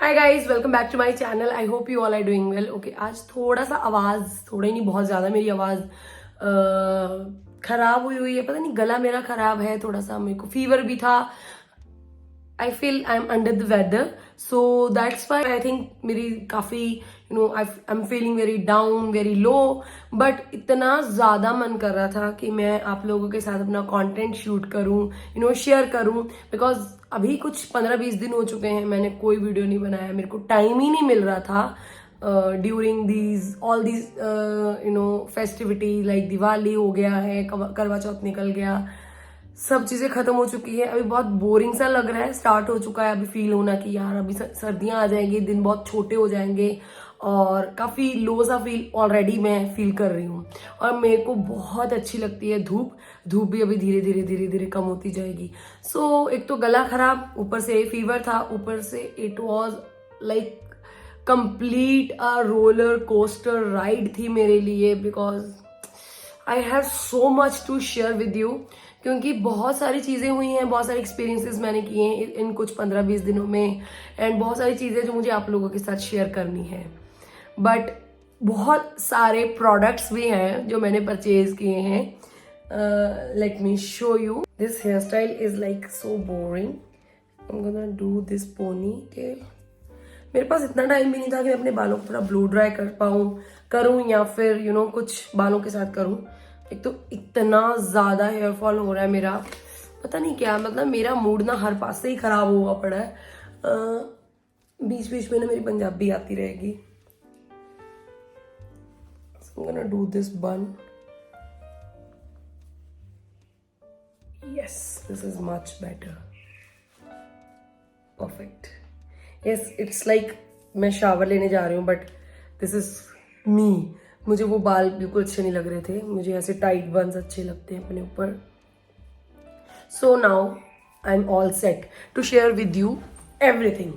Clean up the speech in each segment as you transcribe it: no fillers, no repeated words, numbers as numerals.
Hi guys, welcome back to my channel. I hope you all are doing well. Okay, आज थोड़ा सा आवाज़, थोड़ा ही नहीं बहुत ज़्यादा मेरी आवाज़ खराब हुई है। पता नहीं, गला मेरा खराब है थोड़ा सा, मेरे को फीवर भी था। I feel I am under the weather, so that's why I think मेरी काफ़ी I am feeling very down, very low. But इतना ज़्यादा मन कर रहा था कि मैं आप लोगों के साथ अपना कंटेंट शूट करूं, शेयर करूं, बिकॉज अभी कुछ 15-20 दिन हो चुके हैं मैंने कोई वीडियो नहीं बनाया। मेरे को टाइम ही नहीं मिल रहा था during these all these festivity, like Diwali हो गया है, करवा चौथ निकल गया, सब चीजें खत्म हो चुकी है। अभी बहुत बोरिंग सा लग रहा है, स्टार्ट हो चुका है अभी फील होना कि यार अभी सर्दियां आ जाएंगी, दिन बहुत छोटे हो जाएंगे और काफी लो सा फील ऑलरेडी मैं फील कर रही हूँ। और मेरे को बहुत अच्छी लगती है धूप। धूप भी अभी धीरे धीरे धीरे धीरे कम होती जाएगी। सो एक तो गला खराब, ऊपर से फीवर था, ऊपर से it was like complete a roller coaster ride थी मेरे लिए, because I have so much to share with you. क्योंकि बहुत सारी चीज़ें हुई हैं, बहुत सारे एक्सपीरियंसेस मैंने किए हैं इन कुछ 15-20 दिनों में, एंड बहुत सारी चीज़ें जो मुझे आप लोगों के साथ शेयर करनी है। बट बहुत सारे प्रोडक्ट्स भी हैं जो मैंने परचेज किए हैं। Let me show you. This hairstyle is like so boring. I am gonna do this ponytail. मेरे पास इतना टाइम भी नहीं था कि मैं अपने बालों को थोड़ा ब्लो ड्राई करूं या फिर कुछ बालों के साथ करूं। एक तो इतना ज्यादा हेयर फॉल हो रहा है मेरा, पता नहीं क्या, मतलब मेरा मूड ना हर पास से ही खराब हुआ पड़ा है। बीच बीच में ना मेरी पंजाबी आती रहेगी। So I'm gonna do this bun. Yes, this is much better. Perfect. Yes, it's like मैं शावर लेने जा रही हूँ, बट दिस इज मी। मुझे वो बाल बिल्कुल अच्छे नहीं लग रहे थे, मुझे ऐसे टाइट बन्स अच्छे लगते हैं अपने ऊपर। So now I am all set to share with you everything.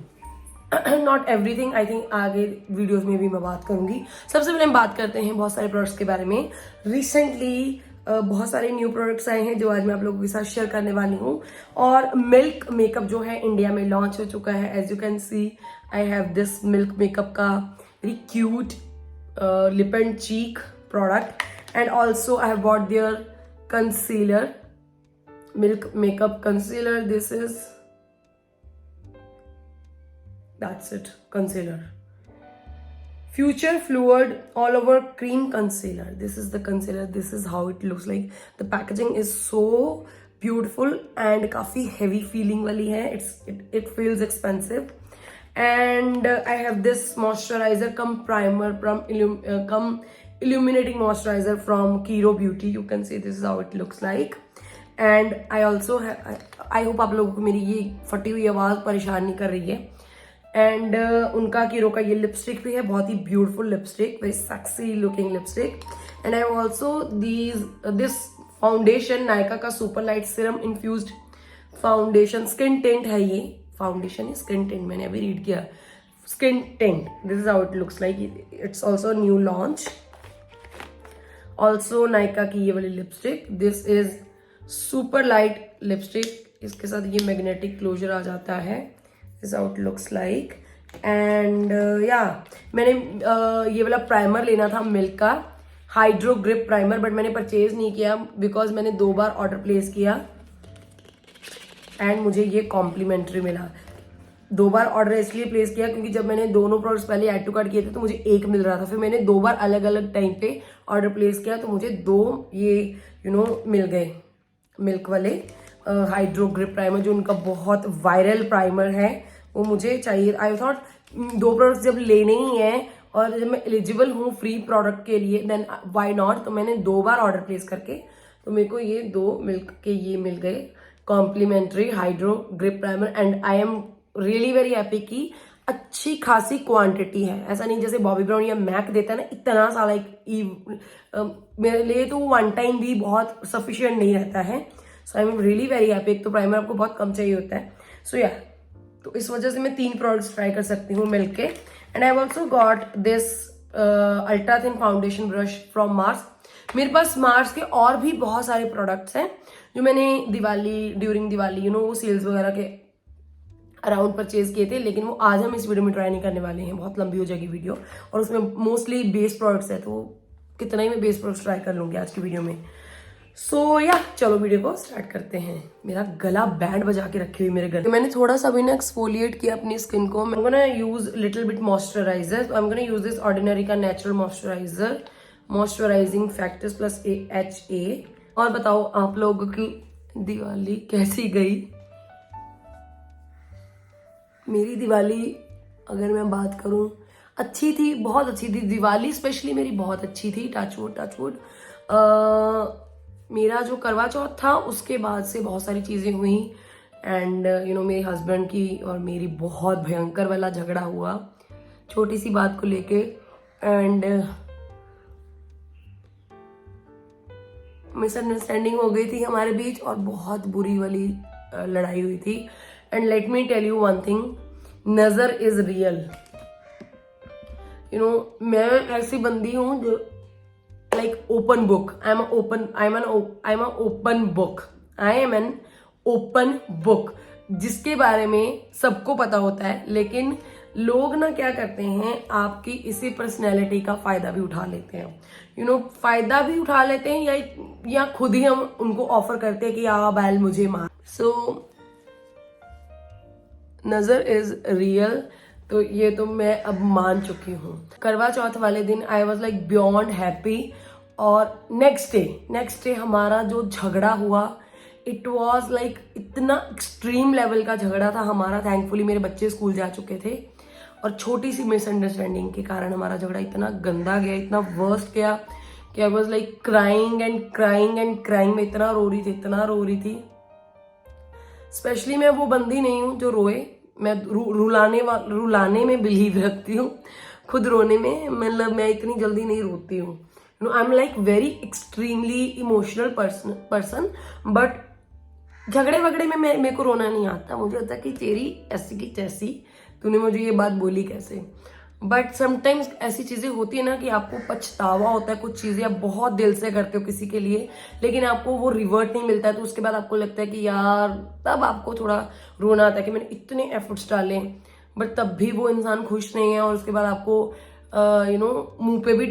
Not everything, I think आगे वीडियोस में भी मैं बात करूंगी। सबसे पहले हम बात करते हैं बहुत सारे प्रोडक्ट्स के बारे में। रिसेंटली बहुत सारे न्यू प्रोडक्ट्स आए हैं जो आज मैं आप लोगों के साथ शेयर करने वाली हूँ। और मिल्क मेकअप जो है इंडिया में लॉन्च हो चुका है। As you can see, I have this Milk Makeup का very cute lip and cheek product, and also I have bought their concealer, Milk Makeup concealer. This is, that's it, concealer, future fluid all over cream concealer. This is the concealer, this is how it looks like. The packaging is so beautiful and काफी heavy feeling वाली है. It feels expensive. And I have this moisturizer come primer from come illuminating moisturizer from Kiro Beauty. You can see this is how it looks like. And I also have, I hope आप लोगों को मेरी ये फटी हुई आवाज परेशान नहीं कर रही है। एंड उनका कीरो का ये लिपस्टिक भी है, बहुत ही beautiful lipstick, very sexy looking lipstick. And I also this foundation, Nykaa का super light serum infused foundation, skin tint है ये फाउंडेशन, है स्किन टेंट, मैंने अभी रीड किया, skin tent. This is how it looks like, it's also new launch. Also Nykaa की ये वाली lipstick, this is super light lipstick, इसके साथ ये मैग्नेटिक क्लोजर आ जाता है। This is how it looks like. And मैंने ये वाला प्राइमर लेना था मिल्क का, हाइड्रो ग्रिप प्राइमर, बट मैंने परचेज नहीं किया बिकॉज मैंने 2 बार ऑर्डर प्लेस किया एंड मुझे ये कॉम्प्लीमेंट्री मिला। 2 बार ऑर्डर इसलिए प्लेस किया क्योंकि जब मैंने दोनों प्रोडक्ट्स पहले ऐड टू कार्ट किए थे तो मुझे 1 मिल रहा था, फिर मैंने 2 बार अलग अलग टाइम पे ऑर्डर प्लेस किया तो मुझे 2 ये मिल गए मिल्क वाले हाइड्रो ग्रिप प्राइमर, जो उनका बहुत वायरल प्राइमर है, वो मुझे चाहिए। आई थॉट 2 प्रोडक्ट्स जब लेने ही हैं और जब मैं एलिजिबल हूँ फ्री प्रोडक्ट के लिए, देन व्हाई नॉट। तो मैंने 2 बार ऑर्डर प्लेस करके तो मेरे को ये 2 मिल्क के ये मिल गए complimentary hydro grip primer. And I am really very happy कि अच्छी खासी क्वांटिटी है, ऐसा नहीं जैसे बॉबी ब्राउन या मैक देता है ना इतना सारा, मेरे लिए तो 1 टाइम भी बहुत सफिशियंट नहीं रहता है। So I am really very happy. एक तो प्राइमर आपको बहुत कम चाहिए होता है, सो तो इस वजह से मैं 3 प्रोडक्ट्स ट्राई कर सकती हूँ मिल्क के। And I also got this ultra thin foundation brush from Mars. मेरे पास मार्स के और भी बहुत सारे प्रोडक्ट्स हैं जो मैंने ड्यूरिंग दिवाली वो सेल्स वगैरह के अराउंड परचेज किए थे, लेकिन वो आज हम इस वीडियो में ट्राई नहीं करने वाले हैं, बहुत लंबी हो जाएगी वीडियो, और उसमें मोस्टली बेस प्रोडक्ट्स है, तो कितना ही मैं बेस प्रोडक्ट्स ट्राई कर लूंगी आज की वीडियो में। सो या चलो वीडियो को स्टार्ट करते हैं। मेरा गला बैंड बजा के रखी हुई मेरे घर। मैंने थोड़ा सा भी ना एक्सफोलिएट किया अपनी स्किन को। I'm gonna use little bit moisturizer. So I'm gonna use this Ordinary का natural moisturiser, moisturising factors plus AHA। और बताओ आप लोगों की दिवाली कैसी गई? मेरी दिवाली अगर मैं बात करूं, अच्छी थी, बहुत अच्छी थी। दिवाली स्पेशली मेरी बहुत अच्छी थी। Touchwood touchwood. मेरा जो करवा चौथ था उसके बाद से बहुत सारी चीज़ें हुई, एंड मेरे हस्बैंड की और मेरी बहुत भयंकर वाला झगड़ा हुआ छोटी सी बात को लेके, एंड मिसअंडरस्टैंडिंग हो गई थी हमारे बीच और बहुत बुरी वाली लड़ाई हुई थी। And let me tell you one thing, नजर इज रियल। मैं ऐसी बंदी हूँ जो like open book. I'm an open book जिसके बारे में सबको पता होता है, लेकिन लोग ना क्या करते हैं, आपकी इसी पर्सनैलिटी का फायदा भी उठा लेते हैं। फायदा भी उठा लेते हैं, या खुद ही हम उनको ऑफर करते हैं कि बैल मुझे मार। सो नजर इज रियल, तो ये तो मैं अब मान चुकी हूँ। करवा चौथ वाले दिन I was like beyond happy, और नेक्स्ट डे हमारा जो झगड़ा हुआ, इट वॉज लाइक इतना एक्सट्रीम लेवल का झगड़ा था हमारा। थैंकफुली मेरे बच्चे स्कूल जा चुके थे, और छोटी सी मिसअंडरस्टैंडिंग के कारण हमारा झगड़ा इतना गंदा गया, इतना वर्स्ट गया कि I was like crying and crying and crying. मैं इतना रो रही थी। स्पेशली मैं वो बंदी नहीं हूँ जो रोए, मैं रुलाने में बिलीव रखती हूँ, खुद रोने में मतलब मैं इतनी जल्दी नहीं रोती हूँ। I am like very extremely emotional person, but झगड़े वगड़े में मेरे को रोना नहीं आता। मुझे होता है कि तेरी ऐसी की तैसी, तूने मुझे ये बात बोली कैसे। बट समटाइम्स ऐसी चीजें होती है ना कि आपको पछतावा होता है, कुछ चीजें आप बहुत दिल से करते हो किसी के लिए, लेकिन आपको वो रिवर्ट नहीं मिलता है, तो उसके बाद आपको लगता है कि यार, तब आपको थोड़ा रोना आता है कि मैंने इतने एफर्ट्स डाले, बट तब भी वो इंसान खुश नहीं है। और उसके बाद आपको मुंह पे भी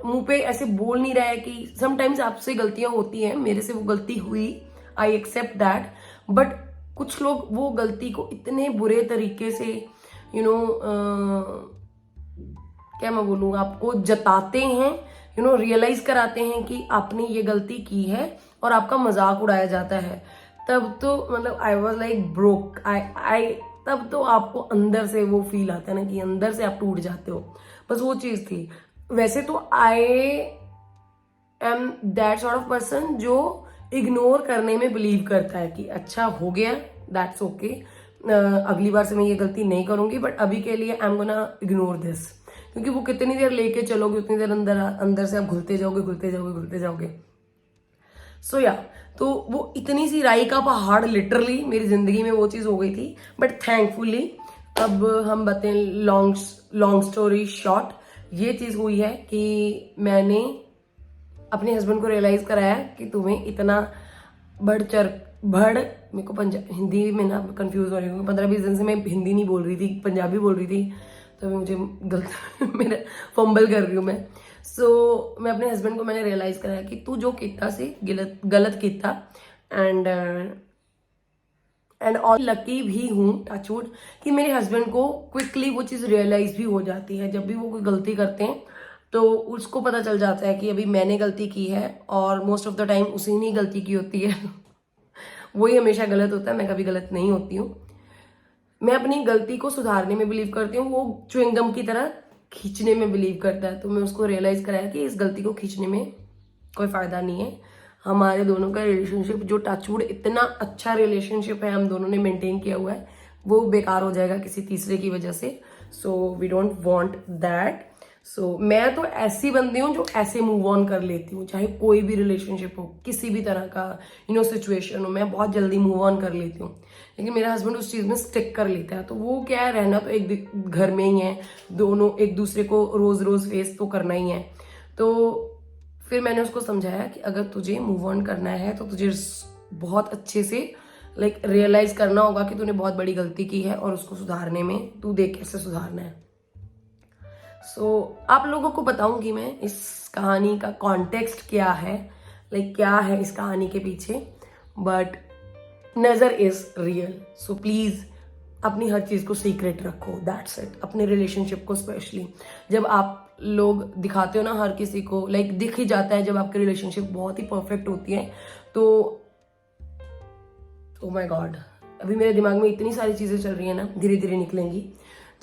मुंह पे ऐसे बोल नहीं रहा है कि समटाइम्स आपसे गलतियां होती हैं, मेरे से वो गलती हुई, आई एक्सेप्ट दैट, बट कुछ लोग वो गलती को इतने बुरे तरीके से क्या मैं बोलूँ, आपको जताते हैं, रियलाइज कराते हैं कि आपने ये गलती की है, और आपका मजाक उड़ाया जाता है। तब तो मतलब आई वॉज लाइक ब्रोक। तब तो आपको अंदर से वो फील आता है ना कि अंदर से आप टूट जाते हो। बस वो चीज थी। वैसे तो I am that sort of person जो इग्नोर करने में बिलीव करता है कि अच्छा हो गया, दैट्स ओके, अगली बार से मैं ये गलती नहीं करूंगी, बट अभी के लिए आई एम गोना इग्नोर दिस। क्योंकि वो कितनी देर लेके चलोगे, उतनी देर अंदर से आप घुलते जाओगे। सो या तो वो इतनी सी राई का पहाड़ लिटरली मेरी जिंदगी में वो चीज हो गई थी। बट थैंकफुली अब हम बताएं, लॉन्ग स्टोरी शॉर्ट, ये चीज हुई है कि मैंने अपने हस्बैंड को रियलाइज कराया कि तुम्हें इतना मेरे को हिंदी में ना कंफ्यूज हो रही हूँ। 15-20 दिन से मैं हिंदी नहीं बोल रही थी, पंजाबी बोल रही थी, तो मुझे गलत मेरा फंबल कर रही हूँ मैं। सो मैं अपने हस्बैंड को मैंने रियलाइज कराया कि तू जो किया से गलत किया, एंड और लकी भी हूँ टचवुड कि मेरे हस्बैंड को क्विकली वो चीज़ रियलाइज भी हो जाती है। जब भी वो कोई गलती करते हैं तो उसको पता चल जाता है कि अभी मैंने गलती की है, और मोस्ट ऑफ द टाइम उसी ने गलती की होती है वही हमेशा गलत होता है, मैं कभी गलत नहीं होती हूँ। मैं अपनी गलती को सुधारने में बिलीव करती हूँ, वो च्युइंगम की तरह खींचने में बिलीव करता है। तो मैं उसको रियलाइज कराया कि इस गलती को खींचने में कोई फायदा नहीं है। हमारे दोनों का रिलेशनशिप जो टचवुड इतना अच्छा रिलेशनशिप है हम दोनों ने मेंटेन किया हुआ है, वो बेकार हो जाएगा किसी तीसरे की वजह से। So we don't want that. So मैं तो ऐसी बंदी हूँ जो ऐसे मूव ऑन कर लेती हूँ, चाहे कोई भी रिलेशनशिप हो, किसी भी तरह का सिचुएशन हो, मैं बहुत जल्दी मूव ऑन कर लेती हूँ। लेकिन मेरा हस्बैंड उस चीज में स्टिक कर लेता है। तो वो क्या है, रहना तो एक घर में ही है, दोनों एक दूसरे को रोज रोज फेस तो करना ही है। तो फिर मैंने उसको समझाया कि अगर तुझे मूव ऑन करना है तो तुझे बहुत अच्छे से लाइक रियलाइज करना होगा कि तूने बहुत बड़ी गलती की है और उसको सुधारने में तू देख कैसे सुधारना है। आप लोगों को बताऊंगी मैं इस कहानी का कॉन्टेक्स्ट क्या है, लाइक क्या है इस कहानी के पीछे, बट नजर इज रियल। प्लीज अपनी हर चीज को सीक्रेट रखो, दैट्स इट। अपने रिलेशनशिप को स्पेशली जब आप लोग दिखाते हो ना हर किसी को, लाइक दिख ही जाता है जब आपकी रिलेशनशिप बहुत ही परफेक्ट होती है तो ओ माय गॉड, अभी मेरे दिमाग में इतनी सारी चीजें चल रही है ना, धीरे धीरे निकलेंगी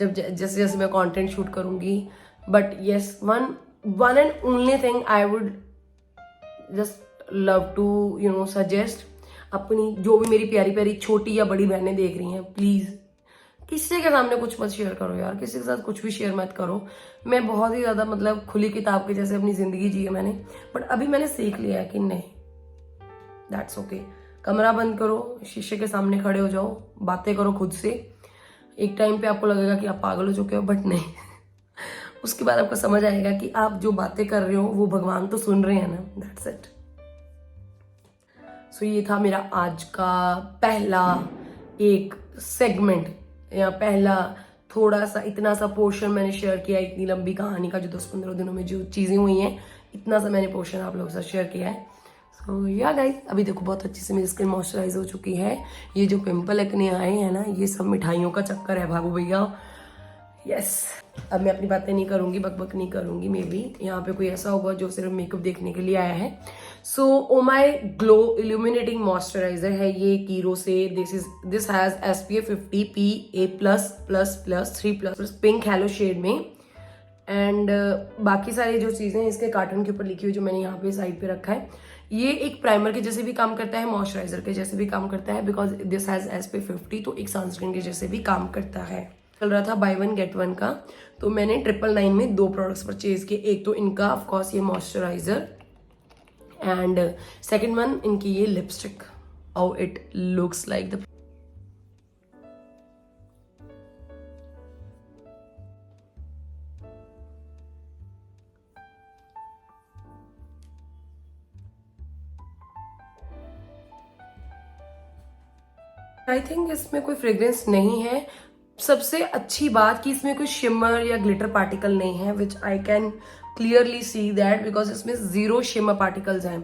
जब जैसे जैसे मैं कंटेंट शूट करूंगी। But yes, one and only thing I would just love to suggest, अपनी जो भी मेरी प्यारी प्यारी छोटी या बड़ी बहनें देख रही हैं, प्लीज किसी के सामने कुछ मत शेयर करो यार, किसी के साथ कुछ भी शेयर मत करो। मैं बहुत ही ज्यादा मतलब खुली किताब के जैसे अपनी जिंदगी जी है मैंने, बट अभी मैंने सीख लिया है कि नहीं, दैट्स ओके। कमरा बंद करो, शीशे के सामने खड़े हो जाओ, बातें करो खुद से। एक टाइम पे आपको लगेगा कि आप पागल हो चुके हो, बट नहीं उसके बाद आपको समझ आएगा कि आप जो बातें कर रहे हो वो भगवान तो सुन रहे हैं ना, दैट्स इट। ये था मेरा आज का पहला एक सेगमेंट या पहला थोड़ा सा इतना सा पोर्शन मैंने शेयर किया, इतनी लंबी कहानी का जो 10-15 दिनों में जो चीजें हुई हैं, इतना सा मैंने पोर्शन आप लोगों के साथ शेयर किया है। या गाइस, अभी देखो बहुत अच्छी से मेरी स्किन मॉइस्चराइज हो चुकी है। ये जो पिंपल इतने आए हैं ना, ये सब मिठाइयों का चक्कर है भागो भैया। यस, अब मैं अपनी बातें नहीं करूंगी, बकबक नहीं करूंगी। मे बी यहाँ पे कोई ऐसा होगा जो सिर्फ मेकअप देखने के लिए आया है। Oh my glow illuminating moisturiser है ये कीरो से। This has SPF 50 PA++++ 3+ pink halo shade में। एंड बाकी सारी जो चीजें इसके कार्टन के ऊपर लिखी हुई जो मैंने यहाँ पे साइड पे रखा है, ये एक प्राइमर के जैसे भी काम करता है, मॉइस्चराइजर के जैसे भी काम करता है, बिकॉज दिस हैज SPF 50, तो एक सनस्क्रीन के जैसे भी काम करता है। चल रहा था बाय 1 गेट 1 का, तो मैंने 999 में 2 प्रोडक्ट्स परचेज किए। एक तो इनका ऑफकोर्स ये मॉइस्चराइजर, एंड सेकेंड वन इनकी ये lipstick. How it looks like the I think इसमें कोई फ्रेग्रेंस नहीं है। सबसे अच्छी बात कि इसमें कोई शिमर या ग्लिटर पार्टिकल नहीं है, which I can clearly see that, because इसमें 0 शिमर पार्टिकल्स हैं।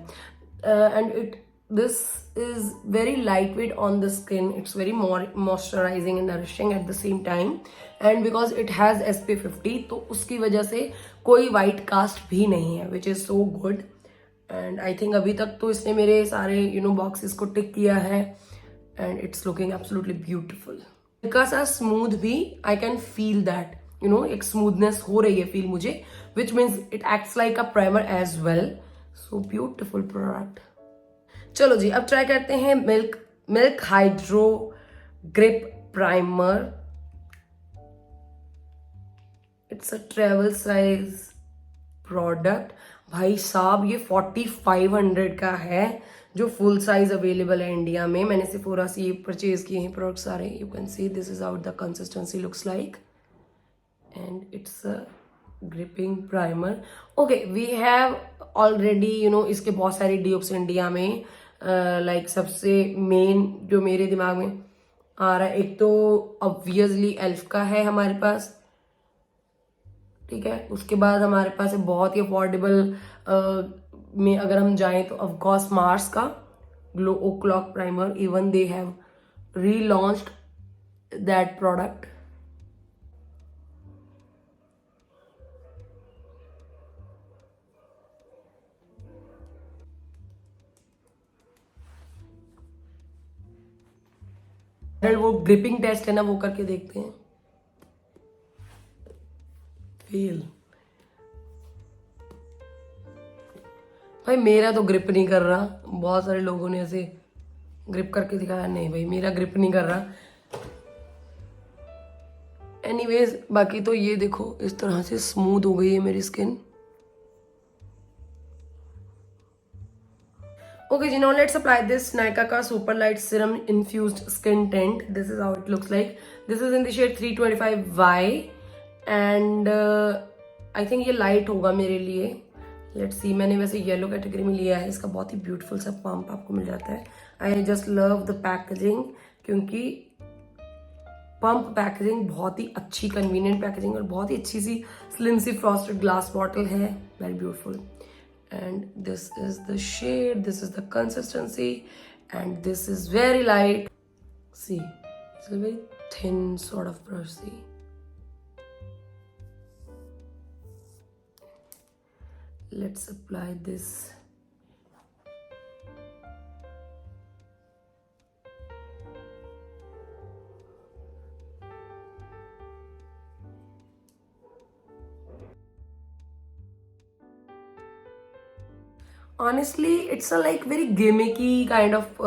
And this is very lightweight on the skin. It's very more moisturizing and nourishing at the same time, and because it has SPF 50, तो उसकी वजह से कोई white cast भी नहीं है, which is so good. And I think अभी तक तो इसने मेरे सारे boxes को टिक किया है, and it's looking absolutely beautiful. हल्का सा स्मूथ भी, I can feel that, एक smoothness हो रही है फील मुझे, which means it acts like a primer as well. So beautiful product. चलो जी, अब ट्राई करते हैं milk hydro grip primer. It's a travel size product. भाई साहब, ये 4500 का है, जो फुल साइज अवेलेबल है इंडिया में। मैंने Sephora से ये परचेज किए हैं प्रोडक्ट सारे। You can see this is how the consistency looks like, and it's a gripping primer. Okay, we have already इसके बहुत सारे ड्यूप्स इंडिया में। लाइक सबसे मेन जो मेरे दिमाग में आ रहा है, एक तो ऑब्वियसली एल्फ का है हमारे पास, ठीक है। उसके बाद हमारे पास है बहुत ही अफोर्डेबल में अगर हम जाएं तो ऑफकोर्स मार्स का glow o'clock primer. Even they have relaunched that product. वो ग्रिपिंग टेस्ट है ना, वो करके देखते हैं। फेल भाई, मेरा तो ग्रिप नहीं कर रहा। बहुत सारे लोगों ने ऐसे ग्रिप करके दिखाया, नहीं भाई मेरा ग्रिप नहीं कर रहा। एनीवेज, बाकी तो ये देखो इस तरह से स्मूथ हो गई है मेरी स्किन। Okay जी, now let's apply this Nykaa का Super Light Serum Infused Skin Tint. This is how it looks like. This is in the shade 325Y, and I think ये लाइट होगा मेरे लिए। Let's see, मैंने वैसे yellow category में लिया है। इसका बहुत ही ब्यूटीफुल सा पम्प आपको मिल जाता है। I just love the packaging, क्योंकि पंप पैकेजिंग बहुत ही अच्छी, कन्वीनियंट पैकेजिंग और बहुत ही अच्छी सी स्लिम सी फ्रॉस्टेड ग्लास बॉटल है, very beautiful. And this is the shade, this is the consistency, and this is very light. See it's a very thin sort of brush. See, let's apply this. Honestly, it's a like very gimmicky kind of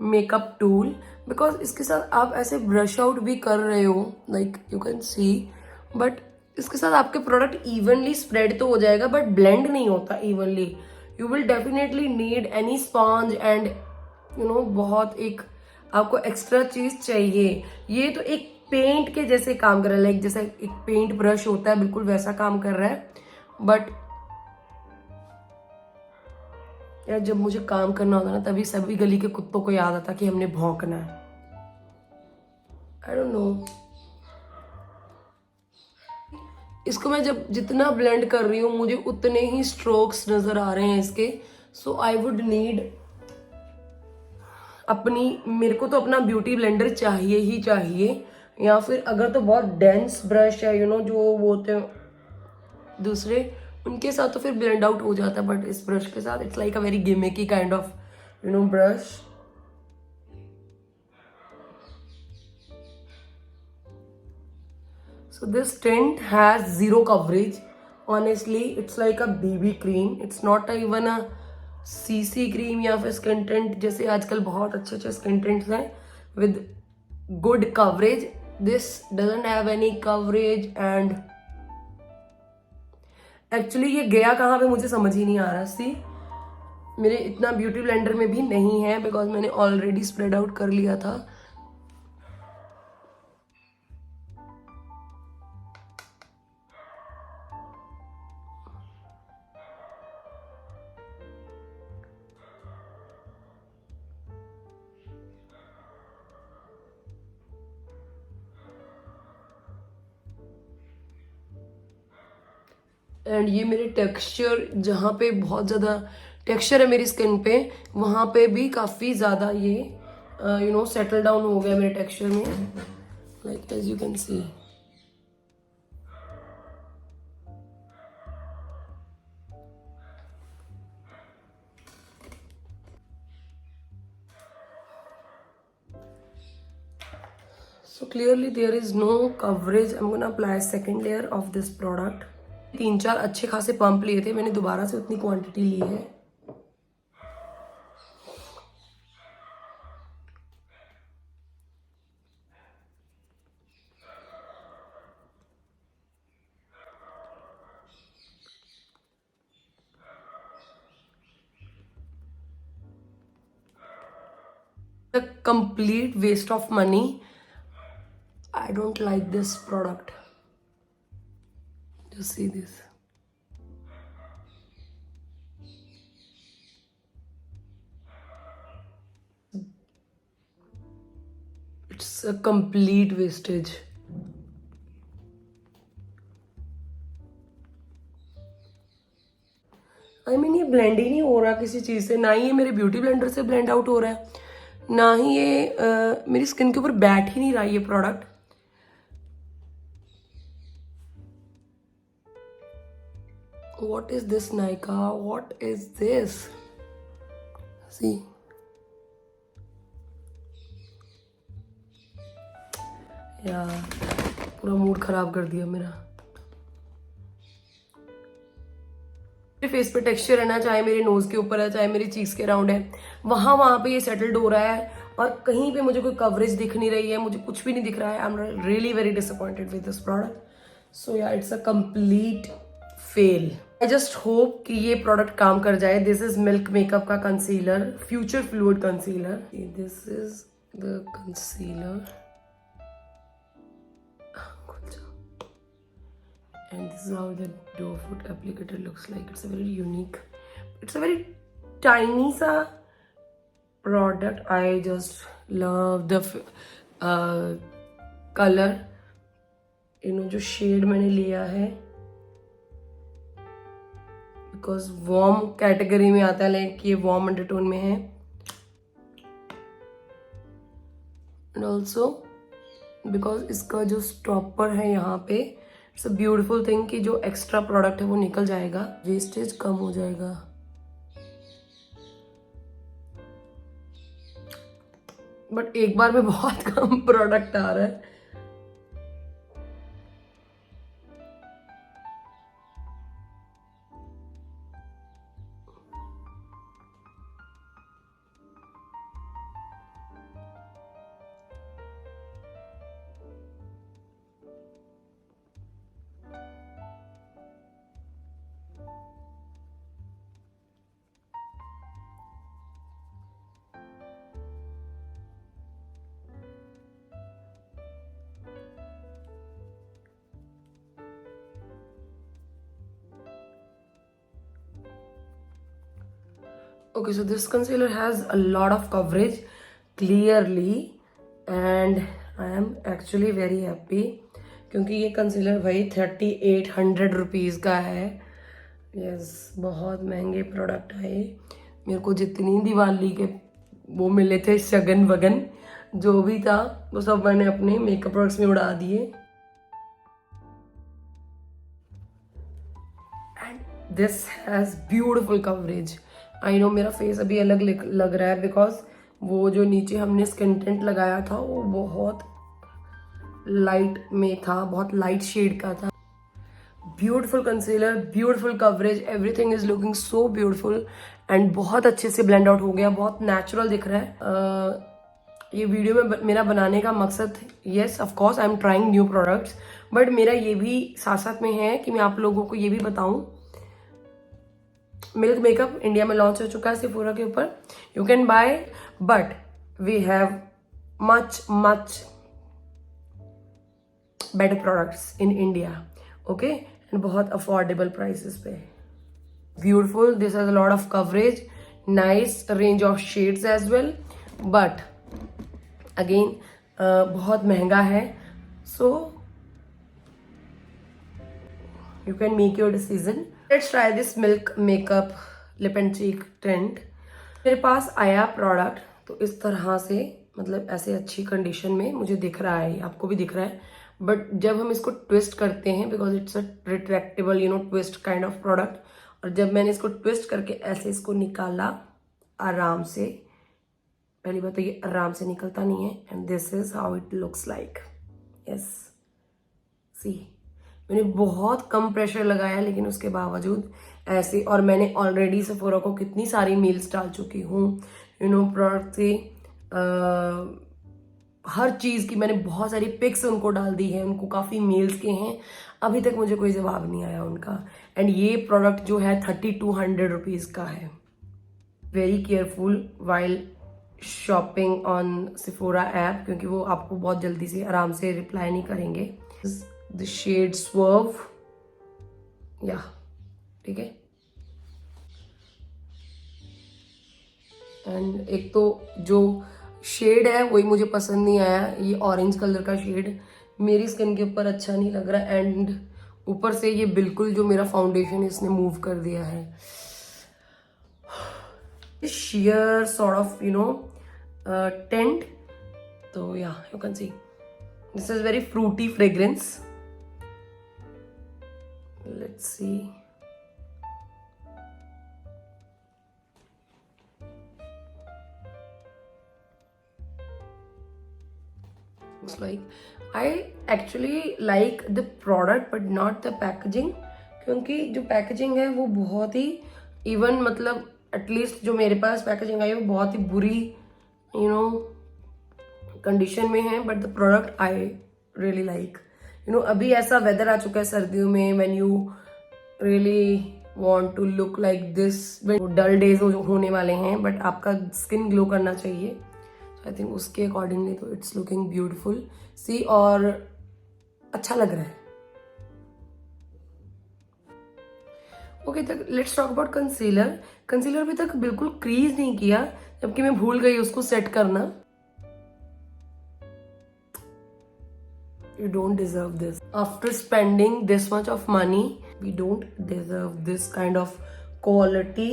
makeup tool, because इसके साथ आप ऐसे brush out भी कर रहे हो, like you can see, but इसके साथ आपके प्रोडक्ट इवनली स्प्रेड तो हो जाएगा, बट ब्लेंड नहीं होता evenly. You will definitely need any sponge and बहुत एक आपको एक्स्ट्रा चीज चाहिए. ये तो एक पेंट के जैसे काम कर रहा है, लाइक जैसे एक पेंट ब्रश होता है, बिल्कुल वैसा काम कर रहा है. बट यार, जब मुझे काम करना होता ना, तभी सभी गली के कुत्तों को याद आता कि हमने भौंकना है. आई डोंट नो, इसको मैं जब जितना ब्लेंड कर रही हूँ, मुझे उतने ही स्ट्रोक्स नजर आ रहे हैं इसके. सो आई वुड नीड मेरे को तो अपना ब्यूटी ब्लेंडर चाहिए ही चाहिए, या फिर अगर तो बहुत डेंस ब्रश है जो वो होते हैं दूसरे, उनके साथ तो फिर ब्लेंड आउट हो जाता है. बट इस ब्रश के साथ it's like a very gimmicky kind of brush. So this tint has zero coverage. Honestly, it's like a BB cream. It's not even a CC cream या फिर skin tint जैसे आजकल बहुत अच्छे अच्छे skin tints हैं with good coverage. This doesn't have any coverage and actually ये गया कहाँ पे मुझे समझ ही नहीं आ रहा. सी, मेरे इतना ब्यूटी ब्लेंडर में भी नहीं है, बिकॉज मैंने ऑलरेडी स्प्रेड आउट कर लिया था. एंड ये मेरे टेक्सचर, जहाँ पे बहुत ज़्यादा टेक्सचर है मेरी स्किन पे, वहाँ पे भी काफ़ी ज़्यादा ये सेटल डाउन हो गया मेरे टेक्सचर में, like as you can see. So clearly there is no coverage. I'm gonna apply second layer of this product. 3-4 अच्छे खासे पंप लिए थे मैंने, दोबारा से उतनी क्वांटिटी ली है. A complete waste of money. I don't like this product. Just see this. It's a complete wastage. I mean, ये ब्लेंड ही नहीं हो रहा किसी चीज़ से, ना ही ये मेरे ब्यूटी ब्लेंडर से ब्लेंड आउट हो रहा है, ना ही ये मेरी स्किन के ऊपर बैठ ही नहीं रहा ये product. What is this, Nykaa? What is this? See. यार, पूरा मूड खराब कर दिया मेरा. मेरे फेस पे टेक्सचर है ना, चाहे मेरे नोज के ऊपर है, चाहे मेरी चीक्स के अराउंड है, वहां पे ये सेटल्ड हो रहा है, और कहीं पे मुझे कोई कवरेज दिख नहीं रही है, मुझे कुछ भी नहीं दिख रहा है. I am really very disappointed with this product. So yeah, it's a complete fail. I just hope कि ये प्रोडक्ट काम कर जाए. दिस इज मिल्क मेकअप का concealer, future fluid concealer. This is the concealer, and this is how the doe foot applicator looks like. It's a very unique, it's a very tiny सा product. I just love the color. जो shade मैंने लिया है, because warm category में आता है, like ये warm undertone में है. एंड ऑल्सो बिकॉज इसका जो स्टॉपर है यहाँ पे, इट्स अ ब्यूटिफुल थिंग कि जो एक्स्ट्रा प्रोडक्ट है वो निकल जाएगा, वेस्टेज कम हो जाएगा. बट एक बार में बहुत कम प्रोडक्ट आ रहा है. Okay, so this concealer has a lot of coverage clearly and I am actually very happy क्योंकि ये कंसीलर भाई 3800 रुपीज़ का है. यस, बहुत महंगे प्रोडक्ट है. मेरे को जितनी दिवाली के वो मिले थे शगन वगन जो भी था वो सब मैंने अपने मेकअप प्रोडक्ट्स में उड़ा दिए. And this has beautiful coverage. I know मेरा फेस अभी अलग लग रहा है बिकॉज वो जो नीचे हमने स्किन टिंट लगाया था वो बहुत लाइट में था, बहुत लाइट शेड का था. Beautiful concealer, beautiful coverage, everything is looking so beautiful and बहुत अच्छे से ब्लेंड आउट हो गया, बहुत नेचुरल दिख रहा है. ये वीडियो में मेरा बनाने का मकसद, yes of course I am trying new products, but मेरा ये भी साथ साथ में है कि मैं आप लोगों को ये भी बताऊं. मिल्क मेकअप इंडिया में लॉन्च हो चुका है सेफोरा के ऊपर. You can buy, but we have much better products in India. Okay, and बहुत अफोर्डेबल प्राइसेस पे. Beautiful, this has a lot of coverage, nice range of shades as well, but again बहुत महंगा है. सो you can make your decision. Let's try this milk makeup lip and cheek tint. मेरे पास आया product तो इस तरह से, मतलब ऐसे अच्छी कंडीशन में मुझे दिख रहा है, आपको भी दिख रहा है. बट जब हम इसको ट्विस्ट करते हैं, because it's a retractable twist kind of product, और जब मैंने इसको ट्विस्ट करके ऐसे इसको निकाला आराम से, पहली बात तो ये आराम से निकलता नहीं है. And this is how it looks like. Yes, see, मैंने बहुत कम प्रेशर लगाया लेकिन उसके बावजूद ऐसे, और मैंने ऑलरेडी सेफोरा को कितनी सारी मेल्स डाल चुकी हूँ प्रोडक्ट से, हर चीज़ की मैंने बहुत सारी पिक्स उनको डाल दी है, उनको काफ़ी मेल्स के हैं, अभी तक मुझे कोई जवाब नहीं आया उनका. एंड ये प्रोडक्ट जो है 3200 रुपीज़ का है. Very careful while shopping on Sephora app, क्योंकि वो आपको बहुत जल्दी से आराम से रिप्लाई नहीं करेंगे. The shade Swerve, या ठीक है. एंड एक तो जो शेड है वही मुझे पसंद नहीं आया, ये ऑरेंज कलर का शेड मेरी स्किन के ऊपर अच्छा नहीं लग रहा. एंड ऊपर से ये बिल्कुल जो मेरा फाउंडेशन इसने मूव कर दिया है. sheer sort of tint. So yeah, you can see this is very fruity fragrance. Let's see. Looks like I actually like the product but not the packaging, क्योंकि जो पैकेजिंग है वो बहुत ही इवन, मतलब एटलीस्ट जो मेरे पास पैकेजिंग आई है वो बहुत ही बुरी कंडीशन में है. But the product I really like. अभी ऐसा वेदर आ चुका है सर्दियों में, when you really want to look like this, dull days होने वाले हैं बट आपका स्किन ग्लो करना चाहिए. आई थिंक उसके अकॉर्डिंगली तो इट्स लुकिंग ब्यूटिफुल सी, और अच्छा लग रहा है. ओके, तक let's talk about concealer. Concealer भी तक बिल्कुल क्रीज नहीं किया, जबकि मैं भूल गई उसको सेट करना। You don't deserve this. After spending this much of money, we don't deserve this kind of quality.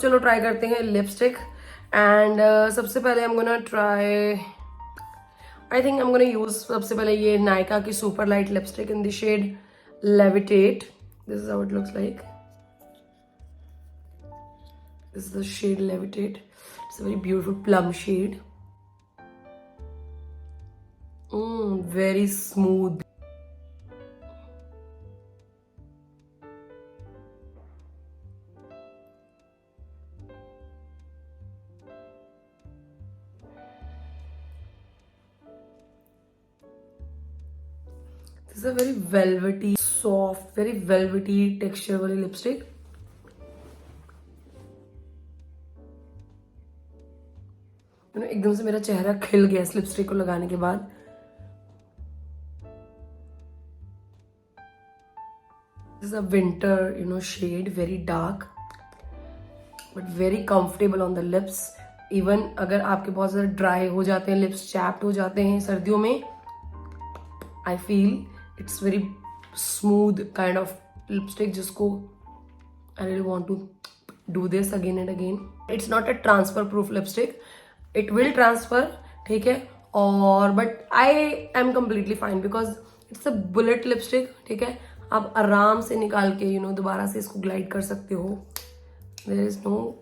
चलो ट्राई करते हैं लिपस्टिक एंड सबसे पहले I'm gonna try, I think I'm gonna use सबसे पहले ये नायका की super light lipstick in the shade Levitate. This is how it looks like. This is the shade Levitate. It's a very beautiful plum shade. Very smooth. This is a very velvety, soft, very velvety texture वाली lipstick. एकदम से मेरा चेहरा खिल गया इस lipstick को लगाने के बाद। This is a winter, shade, very dark, but very comfortable on the lips. Even अगर आपके बहुत ज़्यादा ड्राई हो जाते हैं, लिप्स चैप्ड हो जाते हैं सर्दियों में, I feel it's very smooth kind of lipstick जिसको I really want to do this again and again. It's not a transfer proof lipstick. It will transfer, ठीक है, और but I am completely fine because it's a bullet lipstick, ठीक है, आप आराम से निकाल के दोबारा से इसको ग्लाइड कर सकते हो। There is no,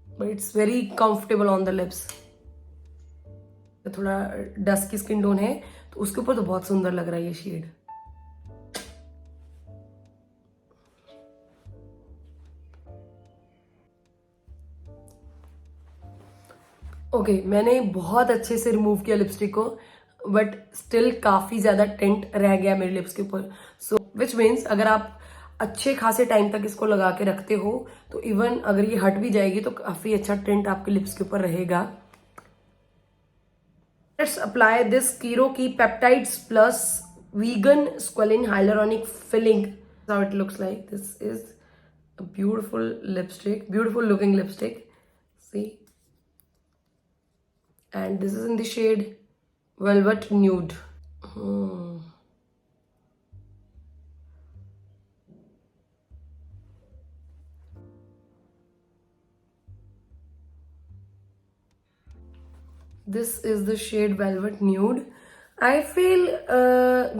but it's very comfortable on the lips. थोड़ा डस्की स्किन टोन है तो उसके ऊपर तो बहुत सुंदर लग रहा है ये शेड। ओके, मैंने बहुत अच्छे से रिमूव किया लिपस्टिक को, बट स्टिल काफी ज्यादा टेंट रह गया मेरे लिप्स के ऊपर। सो विच मीन्स अगर आप अच्छे खासे टाइम तक इसको लगा के रखते हो तो इवन अगर ये हट भी जाएगी तो काफी अच्छा टेंट आपके लिप्स के ऊपर रहेगा। लेट्स अप्लाई दिस कीरो की peptides plus vegan squalene hyaluronic filling. How it looks like. This is a beautiful lipstick, beautiful looking lipstick, see, and this is in the shade Velvet Nude. This is the shade Velvet Nude. I feel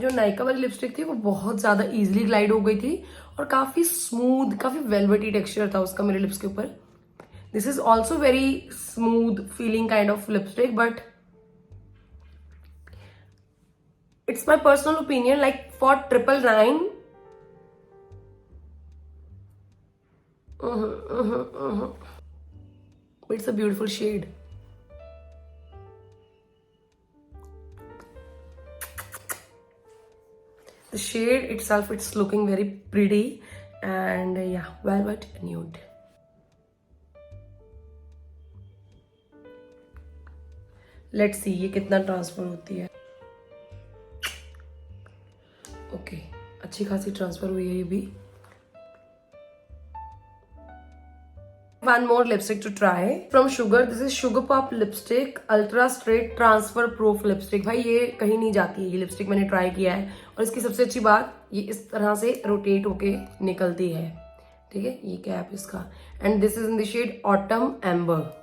जो नायका वाली lipstick थी वो बहुत ज्यादा easily glide हो गई थी और काफी स्मूथ, काफी वेलवेटी टेक्सचर था उसका मेरे लिप्स के ऊपर। This is also very smooth feeling kind of lipstick, but it's my personal opinion, like for 999, it's a beautiful shade. The shade itself, it's looking very pretty, and yeah, Velvet Nude. Let's see ये कितना transfer होती है। Okay, अच्छी खासी transfer हुई है ये भी। One more lipstick to try from Sugar. This is Sugar pop lipstick ultra straight transfer proof lipstick. भाई ये कहीं नहीं जाती है ये लिपस्टिक, मैंने ट्राई किया है और इसकी सबसे अच्छी बात ये इस तरह से रोटेट होके निकलती है, ठीक है, ये कैप इसका। And this is in the shade autumn amber.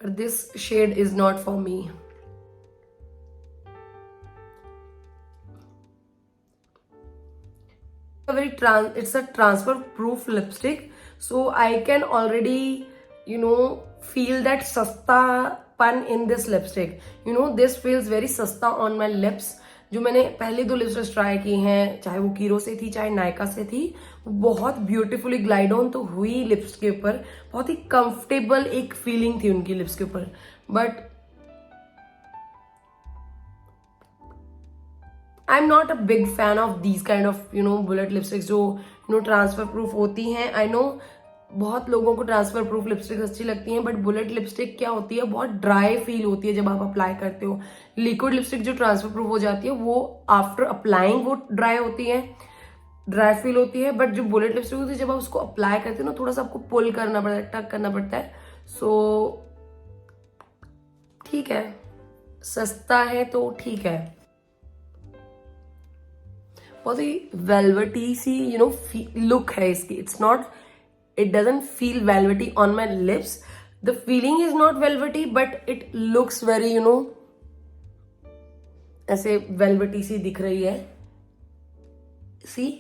But this shade is not for me. It's a transfer proof lipstick, so I can already feel that sastapan in this lipstick. This feels very sasta on my lips. जो मैंने पहले 2 lipsticks try की हैं, चाहे वो कीरो से थी चाहे नायका से थी, वो बहुत ब्यूटीफुली ग्लाइड ऑन तो हुई लिप्स के ऊपर, बहुत ही कंफर्टेबल एक फीलिंग थी उनकी लिप्स के ऊपर। But I am not a big fan of these kind of bullet lipsticks जो ट्रांसफर प्रूफ होती हैं. आई नो बहुत लोगों को ट्रांसफर प्रूफ लिपस्टिक अच्छी लगती हैं, बट बुलेट लिपस्टिक क्या होती है, बहुत ड्राई फील होती है जब आप अप्लाई करते हो. लिक्विड लिपस्टिक जो ट्रांसफर प्रूफ हो जाती है वो आफ्टर अप्लाइंग वो ड्राई होती है, ड्राई फील होती है. बट जो बुलेट लिपस्टिक होती है जब आप उसको अप्लाई करते हो ना, थोड़ा सा आपको पुल करना पड़ता है, टक करना पड़ता है. सो ठीक है, सस्ता है तो ठीक है. बहुत ही वेलवेटी सी लुक है इसकी. It's not, it doesn't feel velvety on my lips. The feeling is not velvety, but it looks very ऐसे velvety सी दिख रही है. See?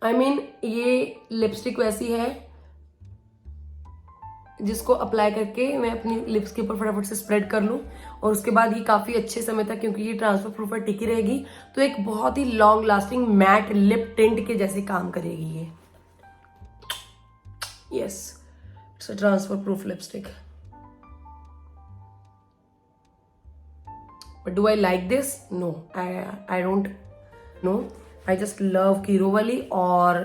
I mean, ये लिपस्टिक वैसी है जिसको अप्लाई करके मैं अपनी लिप्स के ऊपर फटाफट से स्प्रेड कर लूं, और उसके बाद ये काफी अच्छे समय तक, क्योंकि ये ट्रांसफर प्रूफ पर टिकी रहेगी, तो एक बहुत ही long lasting matte lip tint के जैसे काम करेगी ये. Yes, it's a transfer proof lipstick. But do I like this? No, I don't know. I just love Kiro वाली और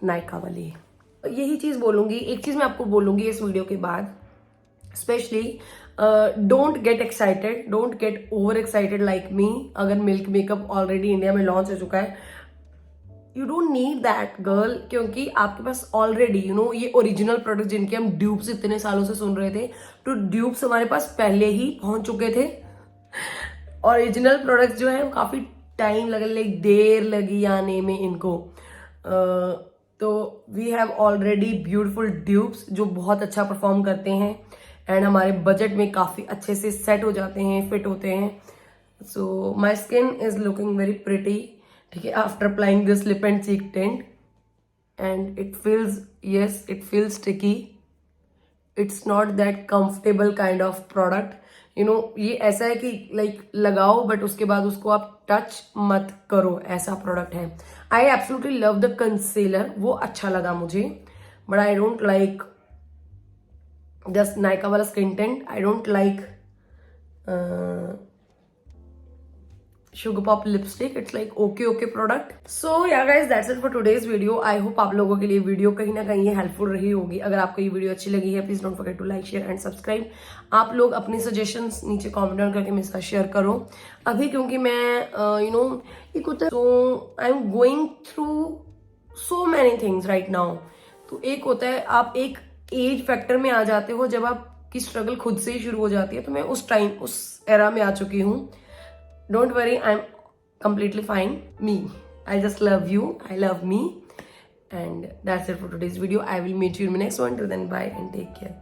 नायका वाली. यही चीज बोलूंगी. एक चीज मैं आपको बोलूंगी इस वीडियो के बाद, specially don't get excited, don't get over excited like me. अगर मिल्क मेकअप ऑलरेडी इंडिया में लॉन्च हो चुका है, you don't need that girl, क्योंकि आपके पास ऑलरेडी ये ओरिजिनल प्रोडक्ट जिनके हम ड्यूब्स इतने सालों से सुन रहे थे, तो ड्यूब्स हमारे पास पहले ही पहुंच चुके थे. ओरिजिनल प्रोडक्ट्स जो है काफी टाइम लगे, देर लगी आने में इनको. तो we have already beautiful dupes जो बहुत अच्छा परफॉर्म करते हैं एंड हमारे बजट में काफी अच्छे से सेट हो जाते हैं, फिट होते हैं. So my skin is looking very pretty, ठीक है, after applying this lip and cheek tint, and it feels, yes it feels sticky. It's not that comfortable kind of product. ये ऐसा है कि लाइक लगाओ बट उसके बाद उसको आप टच मत करो, ऐसा प्रोडक्ट है. I absolutely love the concealer, वो अच्छा लगा मुझे, but I don't like just Nykaa वाला skin tint. I don't like Sugar Pop lipstick. It's like okay product. So yeah guys, that's it for today's video. I hope आप लोगों के लिए video कहीं ना कहीं ये हेल्पफुल रही होगी. अगर आपको ये वीडियो अच्छी लगी है, please don't forget to like, share and subscribe. आप लोग अपनी सजेशंस नीचे कमेंट डाउन करके मेरे साथ शेयर करो. अभी क्योंकि मैं एक होता है, so I'm going through so many things right now. तो एक होता है आप एक एज फैक्टर में आ जाते हो जब आपकी स्ट्रगल खुद से ही शुरू हो जाती है. तो मैं उस टाइम, उस एरा में आ चुकी हूँ. Don't worry, I'm completely fine. Me. I just love you. I love me. And that's it for today's video. I will meet you in my next one. Till then, bye and take care.